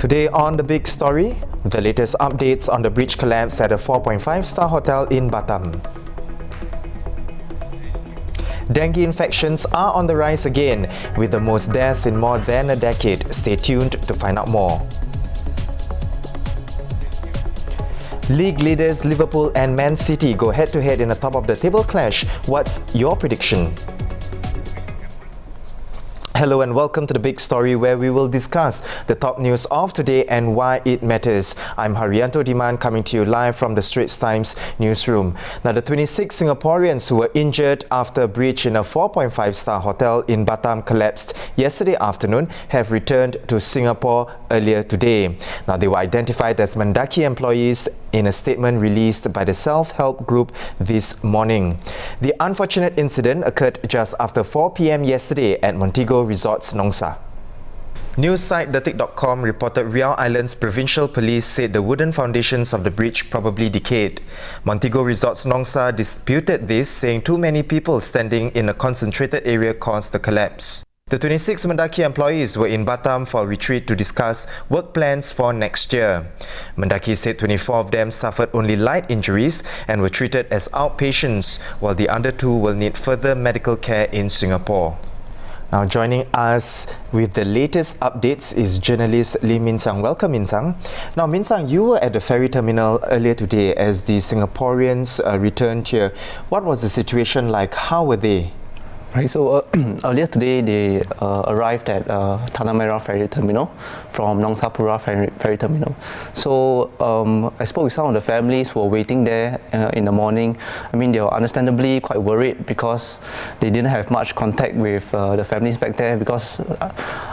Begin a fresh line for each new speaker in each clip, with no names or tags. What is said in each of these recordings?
Today on The Big Story, the latest updates on the bridge collapse at a 4.5-star hotel in Batam. Dengue infections are on the rise again, with the most deaths in more than a decade. Stay tuned to find out more. League leaders Liverpool and Man City go head-to-head in a top-of-the-table clash. What's your prediction? Hello and welcome to The Big Story, where we will discuss the top news of today and why it matters. I'm Haryanto Diman, coming to you live from the Straits Times newsroom. Now, the 26 Singaporeans who were injured after a breach in a 4.5-star hotel in Batam collapsed yesterday afternoon have returned to Singapore earlier today. Now, they were identified as Mendaki employees in a statement released by the self-help group this morning. The unfortunate incident occurred just after 4 p.m. yesterday at Montego Resorts, Nongsa. News site Detik.com reported Riau Islands Provincial Police said the wooden foundations of the bridge probably decayed. Montego Resorts Nongsa disputed this, saying too many people standing in a concentrated area caused the collapse. The 26 Mendaki employees were in Batam for a retreat to discuss work plans for next year. Mendaki said 24 of them suffered only light injuries and were treated as outpatients, while the other 2 will need further medical care in Singapore. Now, joining us with the latest updates is journalist Lim Min Zhang. Welcome, Min Zhang. Now, Min Zhang, you were at the ferry terminal earlier today as the Singaporeans returned here. What was the situation like? How were they?
Right, so earlier today they arrived at Tanah Merah ferry terminal from Nong Sapura ferry terminal. So I spoke with some of the families who were waiting there in the morning. I mean, they were understandably quite worried because they didn't have much contact with the families back there, because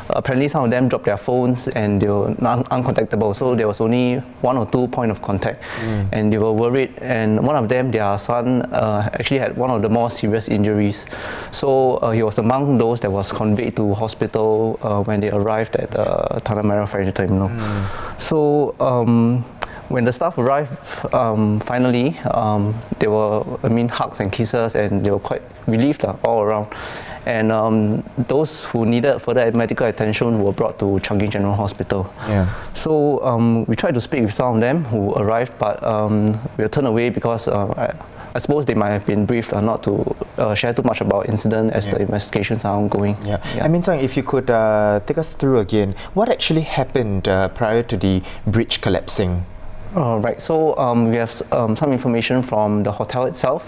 apparently some of them dropped their phones and they were uncontactable. So there was only 1 or 2 points of contact, and they were worried. And one of them, their son, actually had one of the more serious injuries. So he was among those that was conveyed to hospital when they arrived at Tanah Merah ferry terminal. So when the staff arrived, finally, there were, hugs and kisses, and they were quite relieved all around. And those who needed further medical attention were brought to Changi General Hospital. So we tried to speak with some of them who arrived, but we were turned away because I suppose they might have been briefed not to share too much about incident as the investigations are ongoing.
I mean, if you could take us through again, what actually happened prior to the bridge collapsing?
Right, so we have some information from the hotel itself,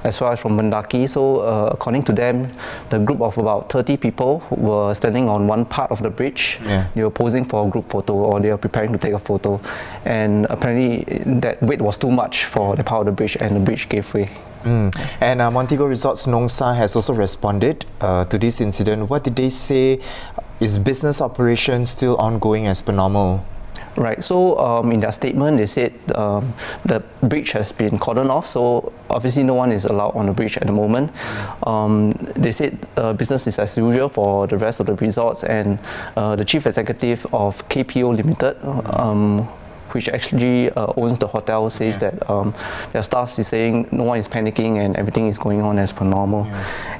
as well as from Mendaki. So according to them, the group of about 30 people were standing on one part of the bridge. They were posing for a group photo, or they were preparing to take a photo. And apparently that weight was too much for the part of the bridge, and the bridge gave way.
And Montego Resorts Nongsa has also responded to this incident. What did they say? Is business operations still ongoing as per normal?
Right, so in their statement, they said the bridge has been cordoned off, so obviously no one is allowed on the bridge at the moment. They said business is as usual for the rest of the resorts, and the chief executive of KPO Limited, which actually owns the hotel, says that their staff is saying no one is panicking and everything is going on as per normal.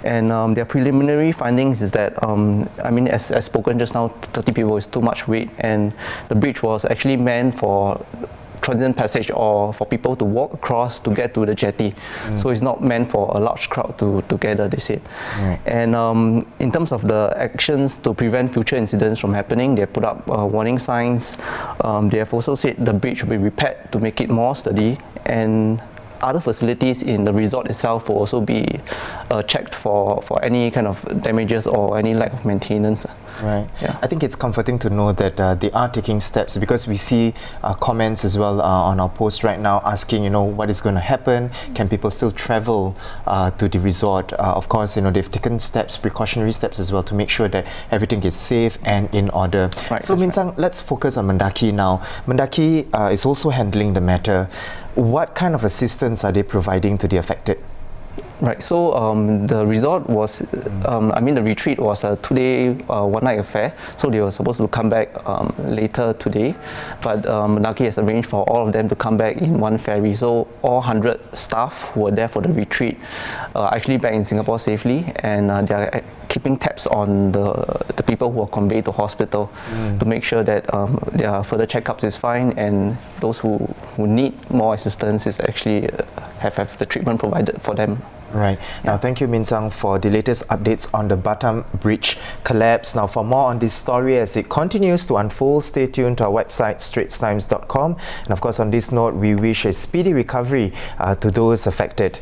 And their preliminary findings is that, as spoken just now, 30 people is too much weight, and the bridge was actually meant for transient passage or for people to walk across to get to the jetty. So it's not meant for a large crowd to gather, they said. And in terms of the actions to prevent future incidents from happening, they put up warning signs. They have also said the bridge will be repaired to make it more sturdy, and other facilities in the resort itself will also be checked for any kind of damages or any lack of maintenance.
Right. I think it's comforting to know that they are taking steps, because we see comments as well on our post right now asking, what is going to happen? Can people still travel to the resort? Of course, they've taken steps, precautionary steps as well, to make sure that everything is safe and in order. So, Min Zhang, let's focus on Mendaki now. Mendaki is also handling the matter. What kind of assistance are they providing to the affected?
Right, so the resort was, the retreat was a 2-day, 1-night affair. So they were supposed to come back later today, but Mendaki has arranged for all of them to come back in one ferry. So all 100 staff who were there for the retreat are actually back in Singapore safely, and they are keeping tabs on the people who are conveyed to hospital to make sure that their further checkups is fine, and those who need more assistance is actually have the treatment provided for them.
Right. Now, thank you, Min Zhang, for the latest updates on the Batam bridge collapse. Now, for more on this story as it continues to unfold, stay tuned to our website, straitstimes.com. And of course, on this note, we wish a speedy recovery to those affected.